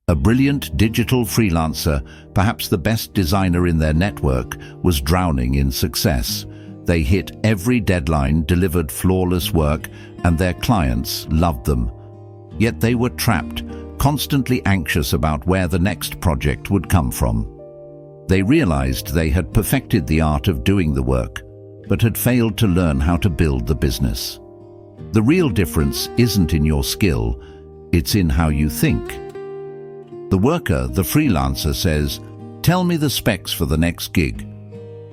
A brilliant digital freelancer, perhaps the best designer in their network, was drowning in success. They hit every deadline, delivered flawless work, and their clients loved them. Yet they were trapped, constantly anxious about where the next project would come from. They realized they had perfected the art of doing the work, but had failed to learn how to build the business. The real difference isn't in your skill, it's in how you think. The worker, the freelancer, says, "Tell me the specs for the next gig."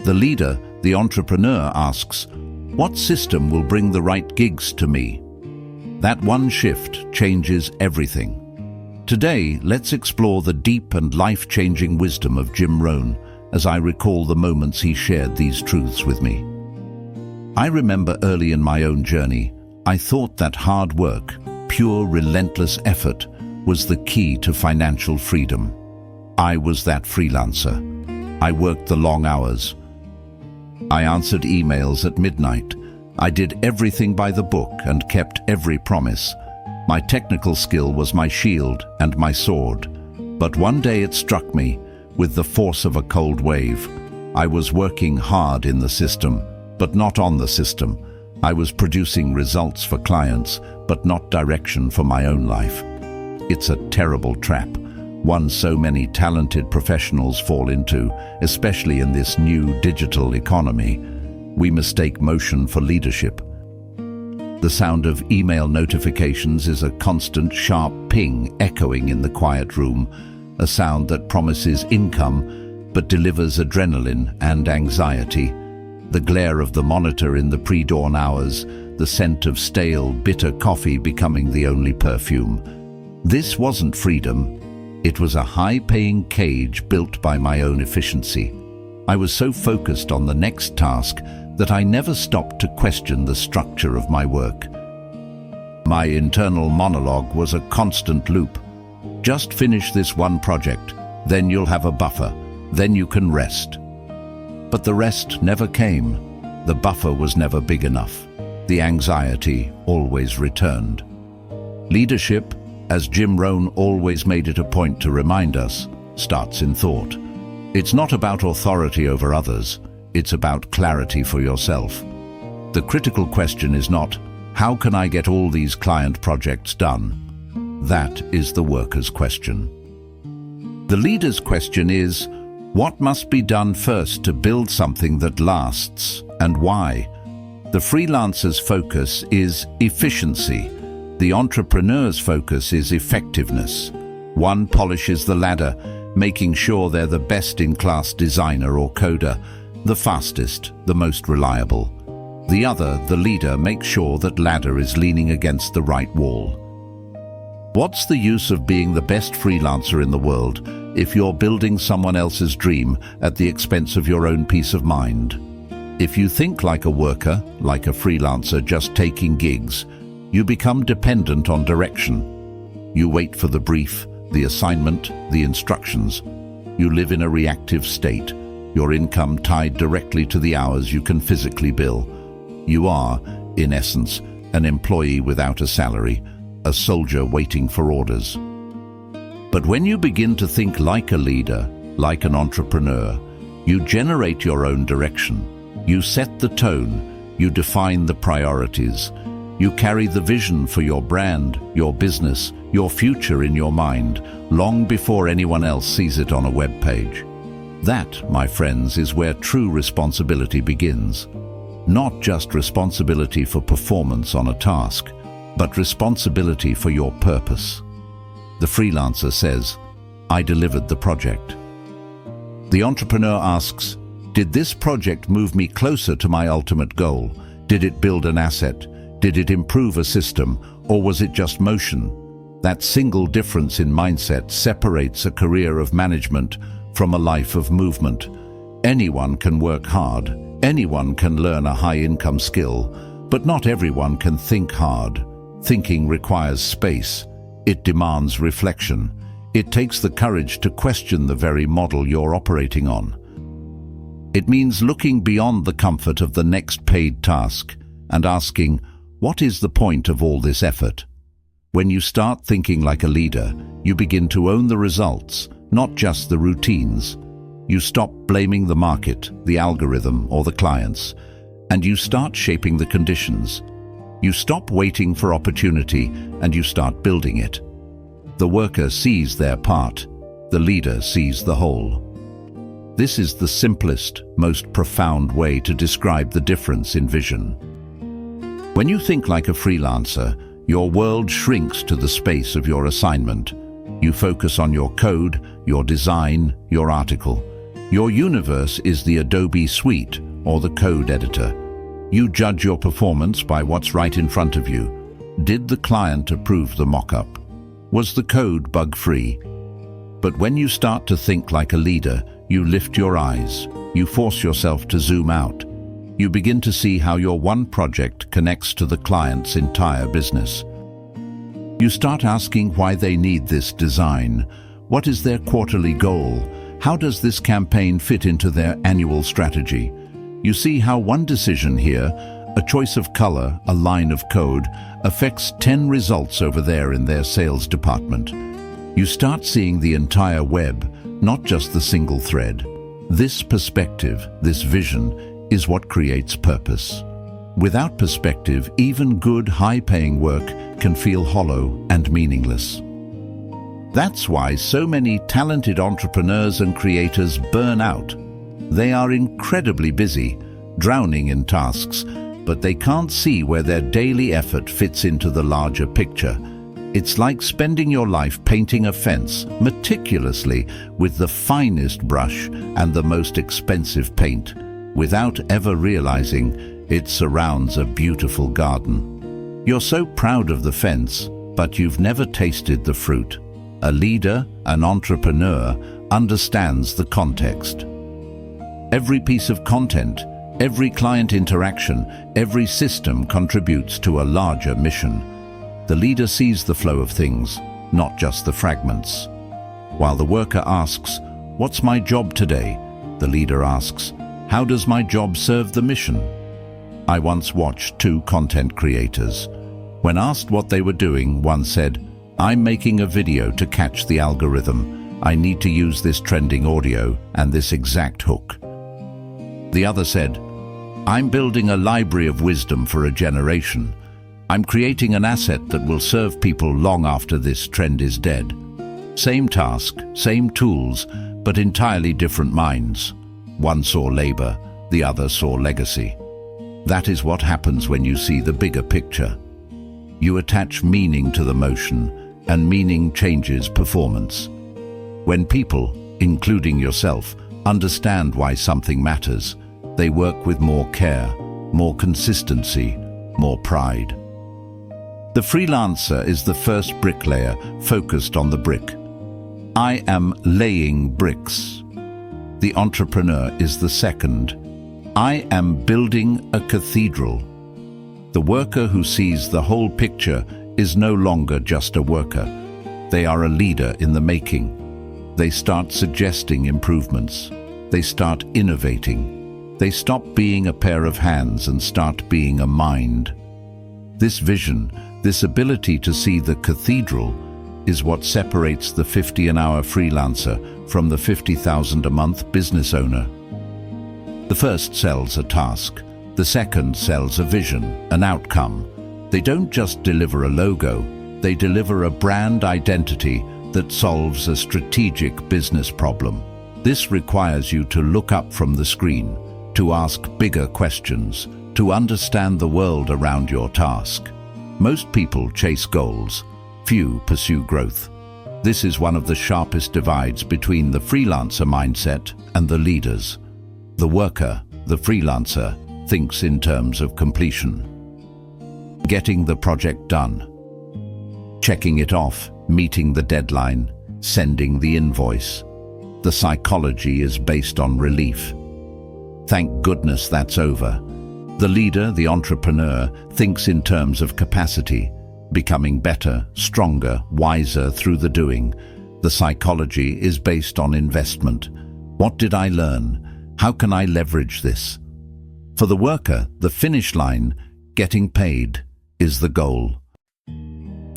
The leader, the entrepreneur, asks, "What system will bring the right gigs to me?" That one shift changes everything. Today, let's explore the deep and life-changing wisdom of Jim Rohn as I recall the moments he shared these truths with me. I remember early in my own journey, I thought that hard work, pure relentless effort, was the key to financial freedom. I was that freelancer. I worked the long hours. I answered emails at midnight. I did everything by the book and kept every promise. My technical skill was my shield and my sword. But one day it struck me, with the force of a cold wave. I was working hard in the system, but not on the system. I was producing results for clients, but not direction for my own life. It's a terrible trap, one so many talented professionals fall into, especially in this new digital economy. We mistake motion for leadership. The sound of email notifications is a constant, sharp ping echoing in the quiet room, a sound that promises income but delivers adrenaline and anxiety. The glare of the monitor in the pre-dawn hours, the scent of stale, bitter coffee becoming the only perfume. This wasn't freedom. It was a high-paying cage built by my own efficiency. I was so focused on the next task that I never stopped to question the structure of my work. My internal monologue was a constant loop. Just finish this one project, then you'll have a buffer, then you can rest. But the rest never came. The buffer was never big enough. The anxiety always returned. Leadership, as Jim Rohn always made it a point to remind us, starts in thought. It's not about authority over others, it's about clarity for yourself. The critical question is not, how can I get all these client projects done? That is the worker's question. The leader's question is, what must be done first to build something that lasts, and why? The freelancer's focus is efficiency. The entrepreneur's focus is effectiveness. One polishes the ladder, making sure they're the best-in-class designer or coder, the fastest, the most reliable. The other, the leader, makes sure that ladder is leaning against the right wall. What's the use of being the best freelancer in the world if you're building someone else's dream at the expense of your own peace of mind? If you think like a worker, like a freelancer just taking gigs, you become dependent on direction. You wait for the brief, the assignment, the instructions. You live in a reactive state, your income tied directly to the hours you can physically bill. You are, in essence, an employee without a salary, a soldier waiting for orders. But when you begin to think like a leader, like an entrepreneur, you generate your own direction. You set the tone, you define the priorities. You carry the vision for your brand, your business, your future in your mind, long before anyone else sees it on a web page. That, my friends, is where true responsibility begins. Not just responsibility for performance on a task, but responsibility for your purpose. The freelancer says, I delivered the project. The entrepreneur asks, did this project move me closer to my ultimate goal? Did it build an asset? Did it improve a system? Or was it just motion? That single difference in mindset separates a career of management from a life of movement. Anyone can work hard. Anyone can learn a high-income skill, but not everyone can think hard. Thinking requires space. It demands reflection. It takes the courage to question the very model you're operating on. It means looking beyond the comfort of the next paid task and asking, what is the point of all this effort? When you start thinking like a leader, you begin to own the results, not just the routines. You stop blaming the market, the algorithm, or the clients, and you start shaping the conditions. You stop waiting for opportunity and you start building it. The worker sees their part, the leader sees the whole. This is the simplest, most profound way to describe the difference in vision. When you think like a freelancer, your world shrinks to the space of your assignment. You focus on your code, your design, your article. Your universe is the Adobe suite or the code editor. You judge your performance by what's right in front of you. Did the client approve the mock-up? Was the code bug-free? But when you start to think like a leader, you lift your eyes. You force yourself to zoom out. You begin to see how your one project connects to the client's entire business. You start asking why they need this design. What is their quarterly goal? How does this campaign fit into their annual strategy? You see how one decision here, a choice of color, a line of code, affects 10 results over there in their sales department. You start seeing the entire web, not just the single thread. This perspective, this vision, is what creates purpose. Without perspective, even good, high-paying work can feel hollow and meaningless. That's why so many talented entrepreneurs and creators burn out. They are incredibly busy, drowning in tasks, but they can't see where their daily effort fits into the larger picture. It's like spending your life painting a fence meticulously with the finest brush and the most expensive paint, without ever realizing it surrounds a beautiful garden. You're so proud of the fence, but you've never tasted the fruit. A leader, an entrepreneur, understands the context. Every piece of content, every client interaction, every system contributes to a larger mission. The leader sees the flow of things, not just the fragments. While the worker asks, "What's my job today?" the leader asks, "How does my job serve the mission?" I once watched two content creators. When asked what they were doing, one said, "I'm making a video to catch the algorithm. I need to use this trending audio and this exact hook." The other said, "I'm building a library of wisdom for a generation. I'm creating an asset that will serve people long after this trend is dead." Same task, same tools, but entirely different minds. One saw labor, the other saw legacy. That is what happens when you see the bigger picture. You attach meaning to the motion, and meaning changes performance. When people, including yourself, understand why something matters, they work with more care, more consistency, more pride. The freelancer is the first bricklayer focused on the brick. I am laying bricks. The entrepreneur is the second. I am building a cathedral. The worker who sees the whole picture is no longer just a worker. They are a leader in the making. They start suggesting improvements. They start innovating. They stop being a pair of hands and start being a mind. This vision, this ability to see the cathedral, is what separates the 50 an hour freelancer from the 50,000 a month business owner. The first sells a task. The second sells a vision, an outcome. They don't just deliver a logo, they deliver a brand identity that solves a strategic business problem. This requires you to look up from the screen, to ask bigger questions, to understand the world around your task. Most people chase goals, few pursue growth. This is one of the sharpest divides between the freelancer mindset and the leaders. The worker, the freelancer, thinks in terms of completion. Getting the project done. Checking it off, meeting the deadline, sending the invoice. The psychology is based on relief. Thank goodness that's over. The leader, the entrepreneur, thinks in terms of capacity, becoming better, stronger, wiser through the doing. The psychology is based on investment. What did I learn? How can I leverage this? For the worker, the finish line, getting paid, is the goal.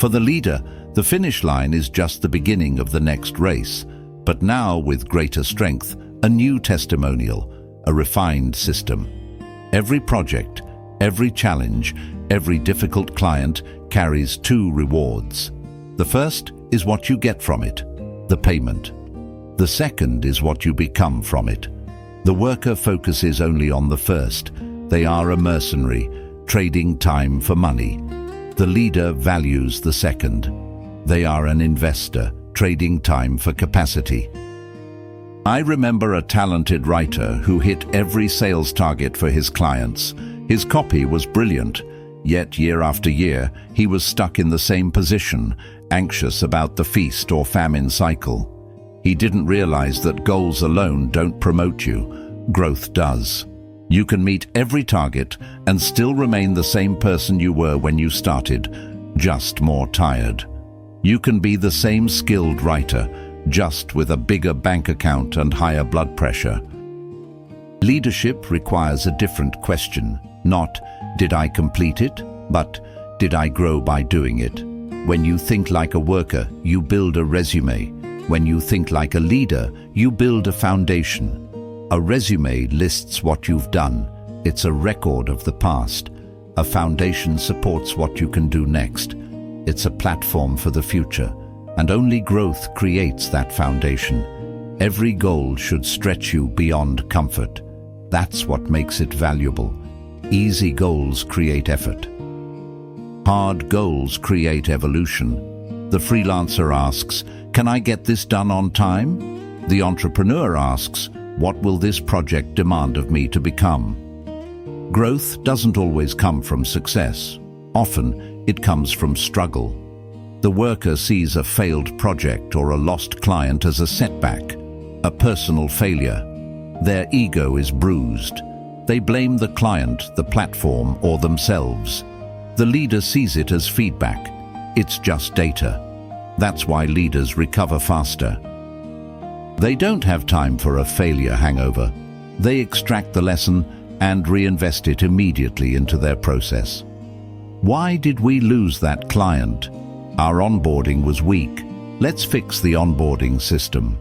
For the leader, the finish line is just the beginning of the next race, but now with greater strength, a new testimonial, a refined system. Every project, every challenge, every difficult client carries two rewards. The first is what you get from it, the payment. The second is what you become from it. The worker focuses only on the first. They are a mercenary, trading time for money. The leader values the second. They are an investor, trading time for capacity. I remember a talented writer who hit every sales target for his clients. His copy was brilliant, yet year after year, he was stuck in the same position, anxious about the feast or famine cycle. He didn't realize that goals alone don't promote you. Growth does. You can meet every target and still remain the same person you were when you started, just more tired. You can be the same skilled writer, just with a bigger bank account and higher blood pressure. Leadership requires a different question. Not, did I complete it? But, did I grow by doing it? When you think like a worker, you build a resume. When you think like a leader, you build a foundation. A resume lists what you've done. It's a record of the past. A foundation supports what you can do next. It's a platform for the future, and only growth creates that foundation. Every goal should stretch you beyond comfort. That's what makes it valuable. Easy goals create effort. Hard goals create evolution. The freelancer asks, can I get this done on time? The entrepreneur asks, what will this project demand of me to become? Growth doesn't always come from success. Often, it comes from struggle. The worker sees a failed project or a lost client as a setback, a personal failure. Their ego is bruised. They blame the client, the platform, or themselves. The leader sees it as feedback. It's just data. That's why leaders recover faster. They don't have time for a failure hangover. They extract the lesson and reinvest it immediately into their process. Why did we lose that client? Our onboarding was weak. Let's fix the onboarding system.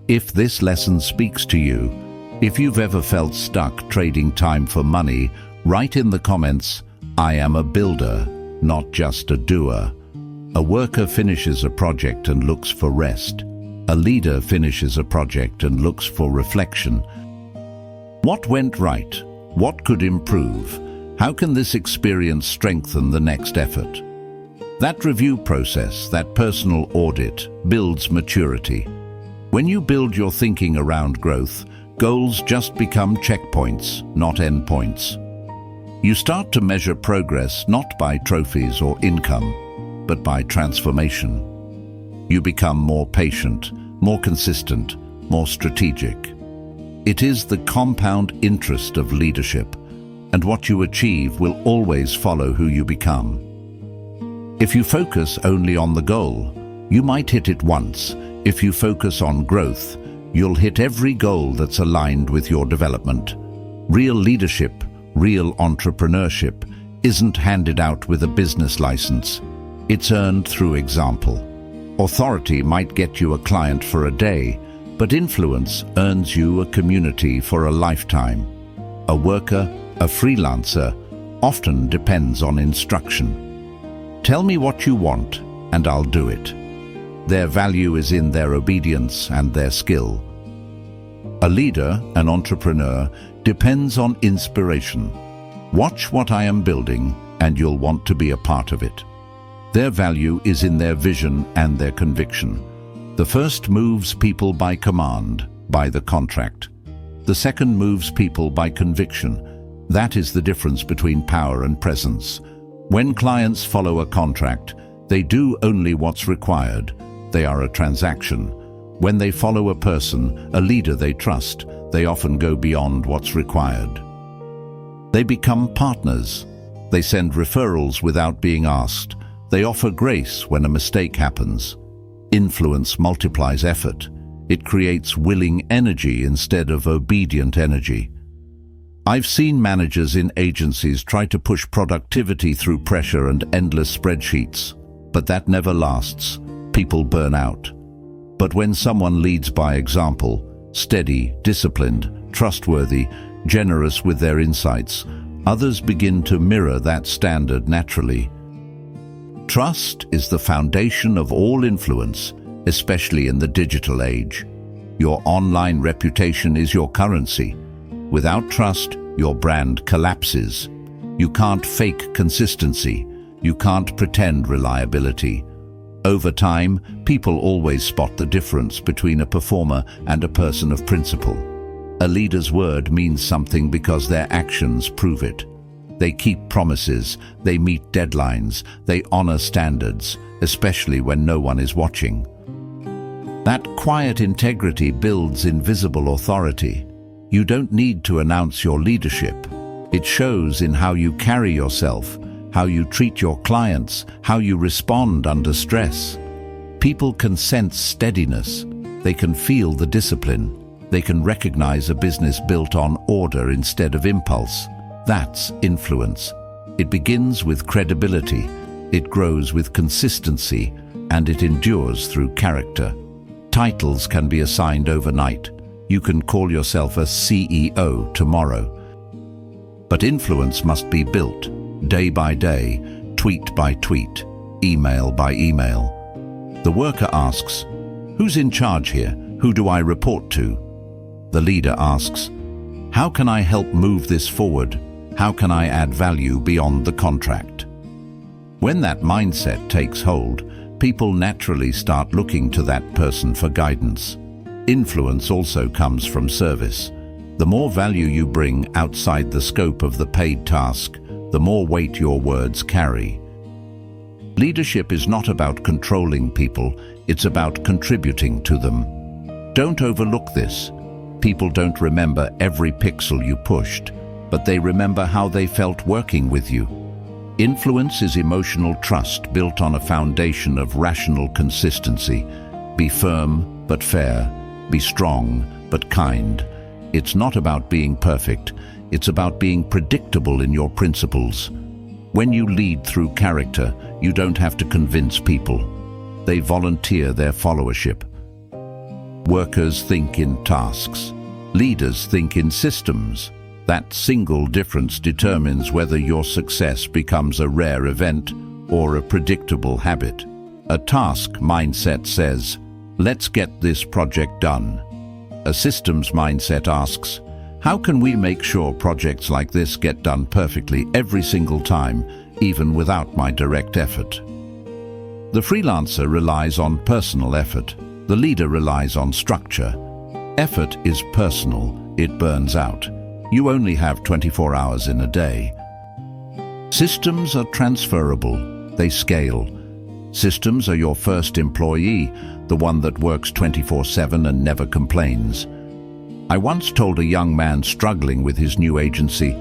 If this lesson speaks to you, if you've ever felt stuck trading time for money, write in the comments, I am a builder, not just a doer. A worker finishes a project and looks for rest. A leader finishes a project and looks for reflection. What went right? What could improve? How can this experience strengthen the next effort? That review process, that personal audit, builds maturity. When you build your thinking around growth, goals just become checkpoints, not endpoints. You start to measure progress not by trophies or income, but by transformation. You become more patient, more consistent, more strategic. It is the compound interest of leadership, and what you achieve will always follow who you become. If you focus only on the goal, you might hit it once. If you focus on growth, you'll hit every goal that's aligned with your development. Real leadership, real entrepreneurship, isn't handed out with a business license. It's earned through example. Authority might get you a client for a day, but influence earns you a community for a lifetime. A worker, a freelancer, often depends on instruction. Tell me what you want, and I'll do it. Their value is in their obedience and their skill. A leader, an entrepreneur, depends on inspiration. Watch what I am building, and you'll want to be a part of it. Their value is in their vision and their conviction. The first moves people by command, by the contract. The second moves people by conviction. That is the difference between power and presence. When clients follow a contract, they do only what's required. They are a transaction. When they follow a person, a leader they trust, they often go beyond what's required. They become partners. They send referrals without being asked. They offer grace when a mistake happens. Influence multiplies effort. It creates willing energy instead of obedient energy. I've seen managers in agencies try to push productivity through pressure and endless spreadsheets. But that never lasts. People burn out. But when someone leads by example, steady, disciplined, trustworthy, generous with their insights, others begin to mirror that standard naturally. Trust is the foundation of all influence, especially in the digital age. Your online reputation is your currency. Without trust, your brand collapses. You can't fake consistency. You can't pretend reliability. Over time, people always spot the difference between a performer and a person of principle. A leader's word means something because their actions prove it. They keep promises, they meet deadlines, they honor standards, especially when no one is watching. That quiet integrity builds invisible authority. You don't need to announce your leadership. It shows in how you carry yourself, how you treat your clients, how you respond under stress. People can sense steadiness. They can feel the discipline. They can recognize a business built on order instead of impulse. That's influence. It begins with credibility, it grows with consistency, and it endures through character. Titles can be assigned overnight. You can call yourself a CEO tomorrow. But influence must be built, day by day, tweet by tweet, email by email. The worker asks, "Who's in charge here? Who do I report to?" The leader asks, "How can I help move this forward? How can I add value beyond the contract?" When that mindset takes hold, people naturally start looking to that person for guidance. Influence also comes from service. The more value you bring outside the scope of the paid task, the more weight your words carry. Leadership is not about controlling people, it's about contributing to them. Don't overlook this. People don't remember every pixel you pushed, but they remember how they felt working with you. Influence is emotional trust built on a foundation of rational consistency. Be firm but fair. Be strong but kind. It's not about being perfect. It's about being predictable in your principles. When you lead through character, you don't have to convince people. They volunteer their followership. Workers think in tasks. Leaders think in systems. That single difference determines whether your success becomes a rare event or a predictable habit. A task mindset says, "Let's get this project done." A systems mindset asks, "How can we make sure projects like this get done perfectly every single time, even without my direct effort?" The freelancer relies on personal effort. The leader relies on structure. Effort is personal. It burns out. You only have 24 hours in a day. Systems are transferable. They scale. Systems are your first employee, the one that works 24/7 and never complains. I once told a young man struggling with his new agency,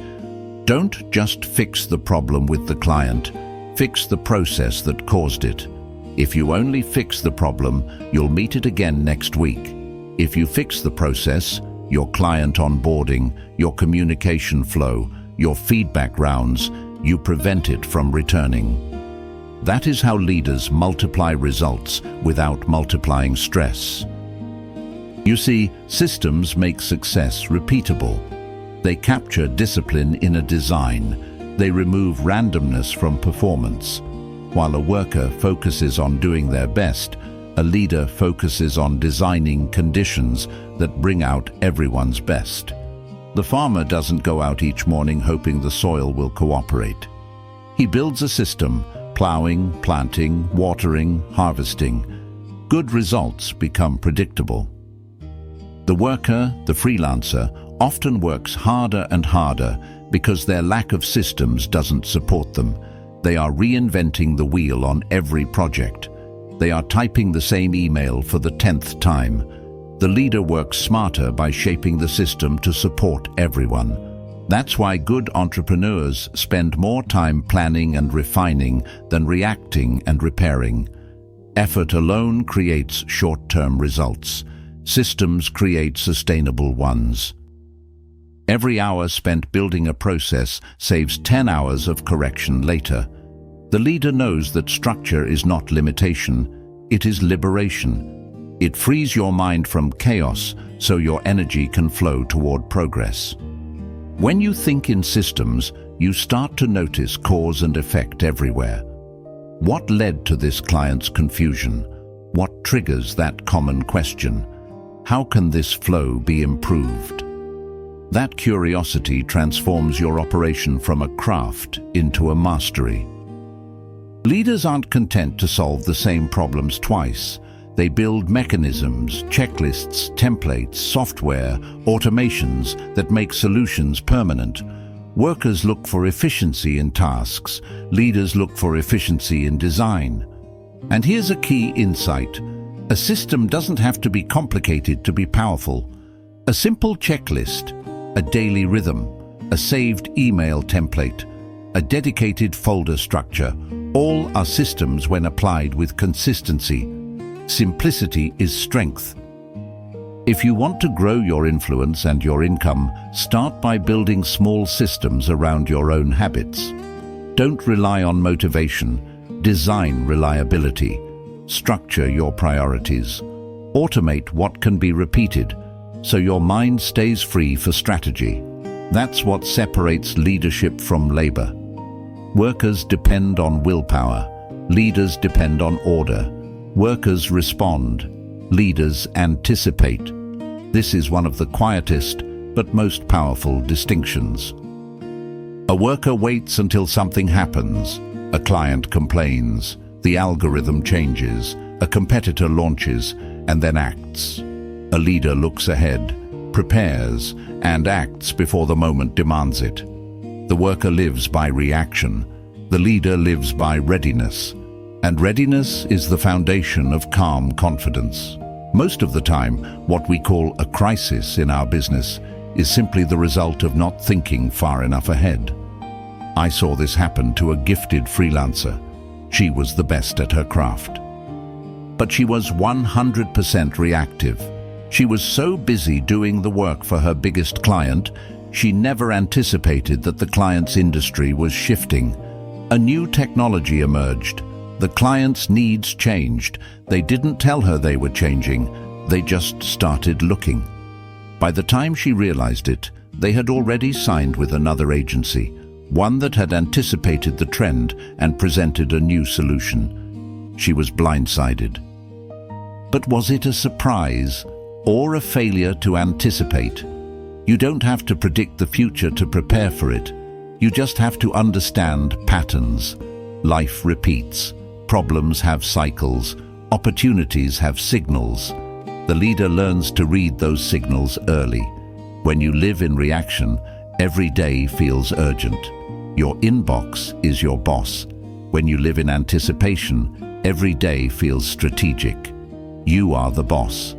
"Don't just fix the problem with the client, fix the process that caused it. If you only fix the problem, you'll meet it again next week. If you fix the process, your client onboarding, your communication flow, your feedback rounds, you prevent it from returning." That is how leaders multiply results without multiplying stress. You see, systems make success repeatable. They capture discipline in a design. They remove randomness from performance. While a worker focuses on doing their best, a leader focuses on designing conditions that bring out everyone's best. The farmer doesn't go out each morning hoping the soil will cooperate. He builds a system, plowing, planting, watering, harvesting. Good results become predictable. The worker, the freelancer, often works harder and harder because their lack of systems doesn't support them. They are reinventing the wheel on every project. They are typing the same email for the 10th time. The leader works smarter by shaping the system to support everyone. That's why good entrepreneurs spend more time planning and refining than reacting and repairing. Effort alone creates short-term results. Systems create sustainable ones. Every hour spent building a process saves 10 hours of correction later. The leader knows that structure is not limitation, it is liberation. It frees your mind from chaos so your energy can flow toward progress. When you think in systems, you start to notice cause and effect everywhere. What led to this client's confusion? What triggers that common question? How can this flow be improved? That curiosity transforms your operation from a craft into a mastery. Leaders aren't content to solve the same problems twice. They build mechanisms, checklists, templates, software, automations that make solutions permanent. Workers look for efficiency in tasks. Leaders look for efficiency in design. And here's a key insight. A system doesn't have to be complicated to be powerful. A simple checklist, a daily rhythm, a saved email template, a dedicated folder structure, all are systems when applied with consistency. Simplicity is strength. If you want to grow your influence and your income, start by building small systems around your own habits. Don't rely on motivation. Design reliability. Structure your priorities. Automate what can be repeated, so your mind stays free for strategy. That's what separates leadership from labor. Workers depend on willpower. Leaders depend on order. Workers respond. Leaders anticipate. This is one of the quietest but most powerful distinctions. A worker waits until something happens. A client complains. The algorithm changes. A competitor launches and then acts. A leader looks ahead, prepares, and acts before the moment demands it. The worker lives by reaction. The leader lives by readiness. And readiness is the foundation of calm confidence. Most of the time, what we call a crisis in our business is simply the result of not thinking far enough ahead. I saw this happen to a gifted freelancer. She was the best at her craft. But she was 100% reactive. She was so busy doing the work for her biggest client, she never anticipated that the client's industry was shifting. A new technology emerged. The client's needs changed. They didn't tell her they were changing. They just started looking. By the time she realized it, they had already signed with another agency, one that had anticipated the trend and presented a new solution. She was blindsided. But was it a surprise or a failure to anticipate? You don't have to predict the future to prepare for it. You just have to understand patterns. Life repeats. Problems have cycles. Opportunities have signals. The leader learns to read those signals early. When you live in reaction, every day feels urgent. Your inbox is your boss. When you live in anticipation, every day feels strategic. You are the boss.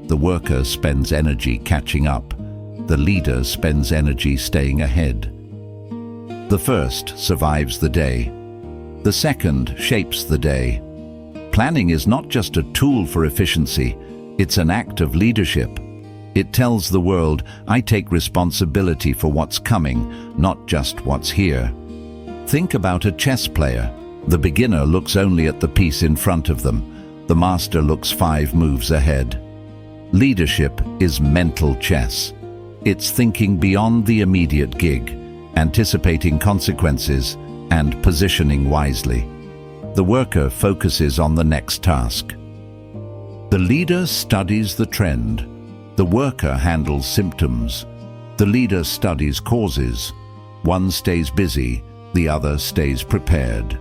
The worker spends energy catching up. The leader spends energy staying ahead. The first survives the day. The second shapes the day. Planning is not just a tool for efficiency, it's an act of leadership. It tells the world, I take responsibility for what's coming, not just what's here. Think about a chess player. The beginner looks only at the piece in front of them. The master looks 5 moves ahead. Leadership is mental chess. It's thinking beyond the immediate gig, anticipating consequences, and positioning wisely. The worker focuses on the next task. The leader studies the trend. The worker handles symptoms. The leader studies causes. One stays busy, the other stays prepared.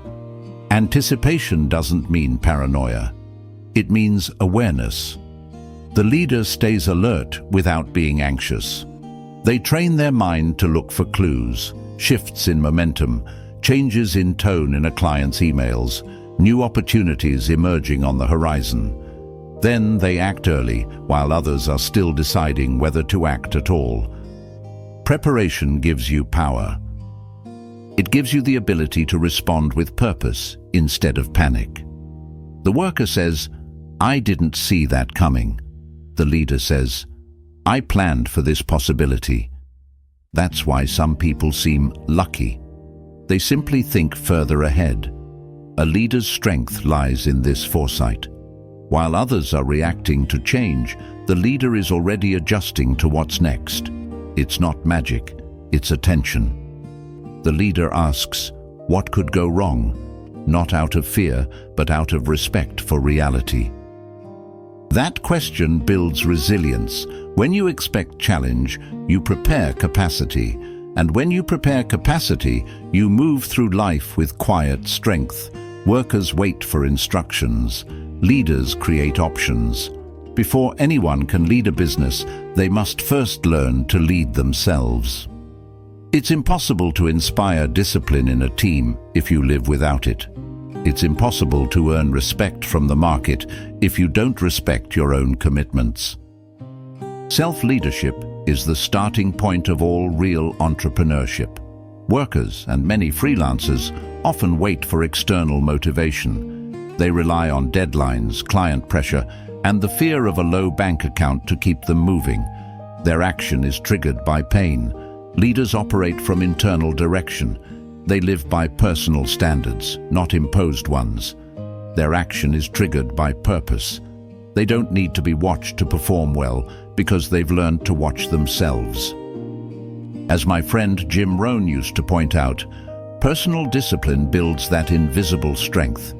Anticipation doesn't mean paranoia. It means awareness. The leader stays alert without being anxious. They train their mind to look for clues, shifts in momentum, changes in tone in a client's emails, new opportunities emerging on the horizon. Then they act early, while others are still deciding whether to act at all. Preparation gives you power. It gives you the ability to respond with purpose instead of panic. The worker says, I didn't see that coming. The leader says, I planned for this possibility. That's why some people seem lucky. They simply think further ahead. A leader's strength lies in this foresight. While others are reacting to change, the leader is already adjusting to what's next. It's not magic, it's attention. The leader asks, what could go wrong? Not out of fear, but out of respect for reality. That question builds resilience. When you expect challenge, you prepare capacity. And when you prepare capacity, you move through life with quiet strength. Workers wait for instructions. Leaders create options. Before anyone can lead a business, they must first learn to lead themselves. It's impossible to inspire discipline in a team if you live without it. It's impossible to earn respect from the market if you don't respect your own commitments. Self-leadership is the starting point of all real entrepreneurship. Workers and many freelancers often wait for external motivation. They rely on deadlines, client pressure, and the fear of a low bank account to keep them moving. Their action is triggered by pain. Leaders operate from internal direction. They live by personal standards, not imposed ones. Their action is triggered by purpose. They don't need to be watched to perform well because they've learned to watch themselves. As my friend Jim Rohn used to point out, personal discipline builds that invisible strength.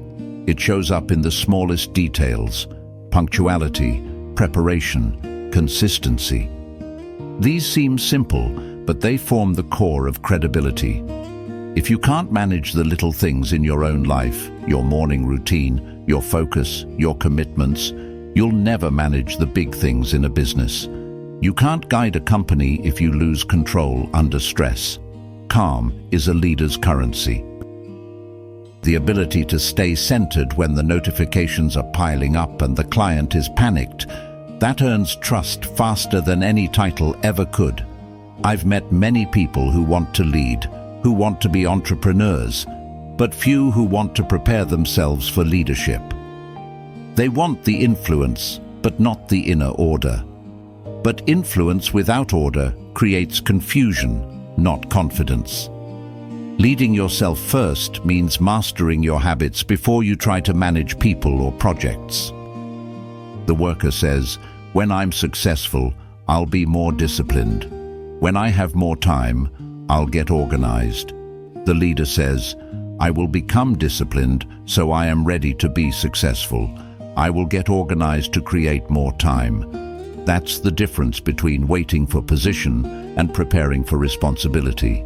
It shows up in the smallest details: punctuality, preparation, consistency. These seem simple, but they form the core of credibility. If you can't manage the little things in your own life, your morning routine, your focus, your commitments, you'll never manage the big things in a business. You can't guide a company if you lose control under stress. Calm is a leader's currency. The ability to stay centered when the notifications are piling up and the client is panicked, that earns trust faster than any title ever could. I've met many people who want to lead, who want to be entrepreneurs, but few who want to prepare themselves for leadership. They want the influence, but not the inner order. But influence without order creates confusion, not confidence. Leading yourself first means mastering your habits before you try to manage people or projects. The worker says, when I'm successful, I'll be more disciplined. When I have more time, I'll get organized. The leader says, I will become disciplined so I am ready to be successful. I will get organized to create more time. That's the difference between waiting for position and preparing for responsibility.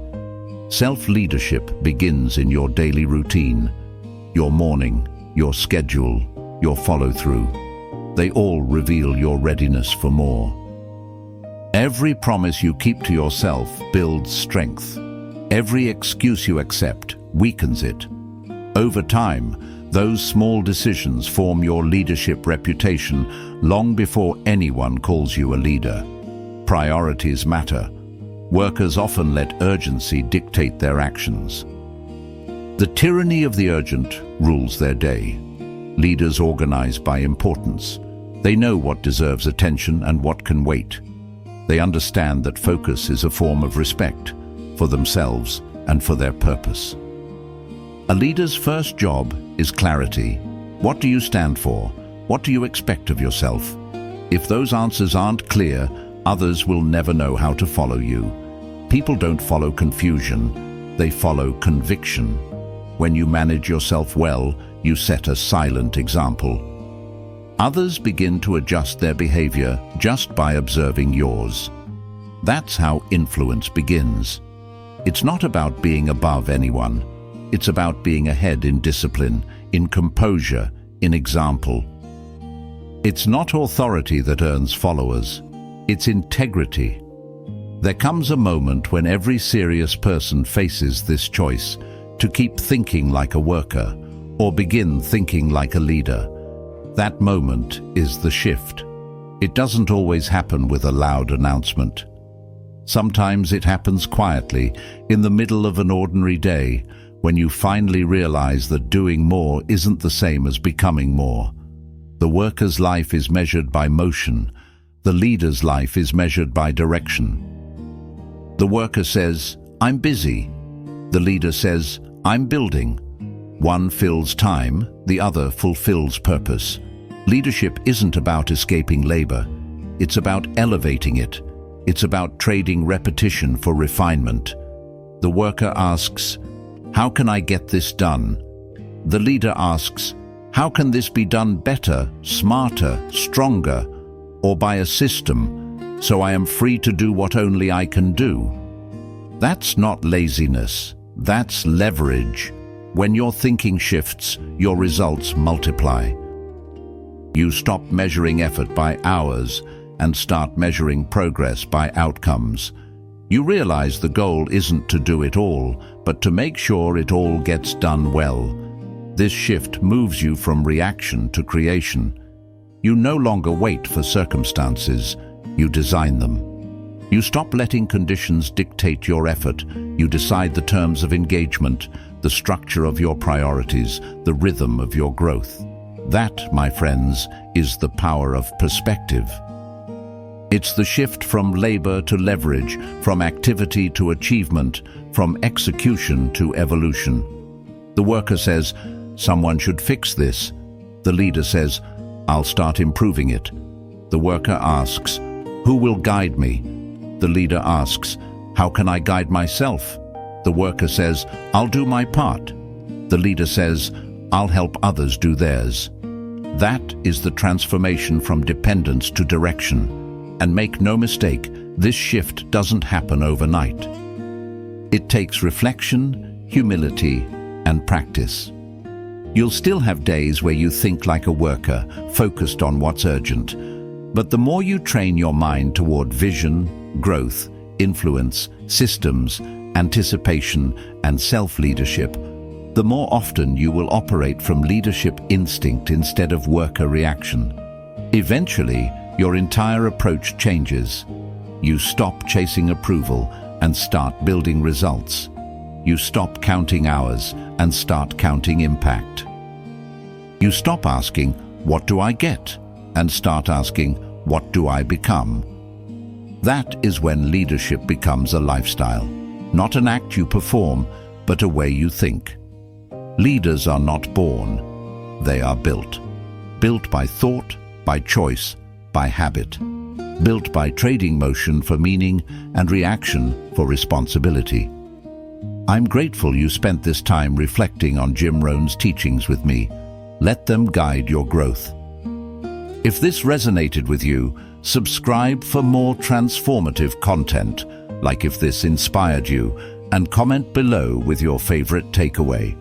Self-leadership begins in your daily routine, your morning, your schedule, your follow-through. They all reveal your readiness for more. Every promise you keep to yourself builds strength. Every excuse you accept weakens it. Over time, those small decisions form your leadership reputation long before anyone calls you a leader. Priorities matter. Workers often let urgency dictate their actions. The tyranny of the urgent rules their day. Leaders organize by importance. They know what deserves attention and what can wait. They understand that focus is a form of respect for themselves and for their purpose. A leader's first job is clarity. What do you stand for? What do you expect of yourself? If those answers aren't clear, others will never know how to follow you. People don't follow confusion, they follow conviction. When you manage yourself well, you set a silent example. Others begin to adjust their behavior just by observing yours. That's how influence begins. It's not about being above anyone. It's about being ahead in discipline, in composure, in example. It's not authority that earns followers. It's integrity. There comes a moment when every serious person faces this choice to keep thinking like a worker or begin thinking like a leader. That moment is the shift. It doesn't always happen with a loud announcement. Sometimes it happens quietly, in the middle of an ordinary day, when you finally realize that doing more isn't the same as becoming more. The worker's life is measured by motion. The leader's life is measured by direction. The worker says, I'm busy. The leader says, I'm building. One fills time, the other fulfills purpose. Leadership isn't about escaping labor. It's about elevating it. It's about trading repetition for refinement. The worker asks, "How can I get this done?" The leader asks, "How can this be done better, smarter, stronger, or by a system, so I am free to do what only I can do?" That's not laziness. That's leverage. When your thinking shifts, your results multiply. You stop measuring effort by hours and start measuring progress by outcomes. You realize the goal isn't to do it all, but to make sure it all gets done well. This shift moves you from reaction to creation. You no longer wait for circumstances, you design them. You stop letting conditions dictate your effort. You decide the terms of engagement, the structure of your priorities, the rhythm of your growth. That, my friends, is the power of perspective. It's the shift from labor to leverage, from activity to achievement, from execution to evolution. The worker says, "Someone should fix this." The leader says, "I'll start improving it." The worker asks, "Who will guide me?" The leader asks, "How can I guide myself?" The worker says, "I'll do my part." The leader says, "I'll help others do theirs." That is the transformation from dependence to direction. And make no mistake, this shift doesn't happen overnight. It takes reflection, humility, and practice. You'll still have days where you think like a worker, focused on what's urgent. But the more you train your mind toward vision, growth, influence, systems, anticipation, and self-leadership, the more often you will operate from leadership instinct instead of worker reaction. Eventually, your entire approach changes. You stop chasing approval and start building results. You stop counting hours and start counting impact. You stop asking, "What do I get?" and start asking, "What do I become?" That is when leadership becomes a lifestyle, not an act you perform, but a way you think. Leaders are not born, they are built. Built by thought, by choice, by habit. Built by trading motion for meaning and reaction for responsibility. I'm grateful you spent this time reflecting on Jim Rohn's teachings with me. Let them guide your growth. If this resonated with you, subscribe for more transformative content, like if this inspired you, and comment below with your favorite takeaway.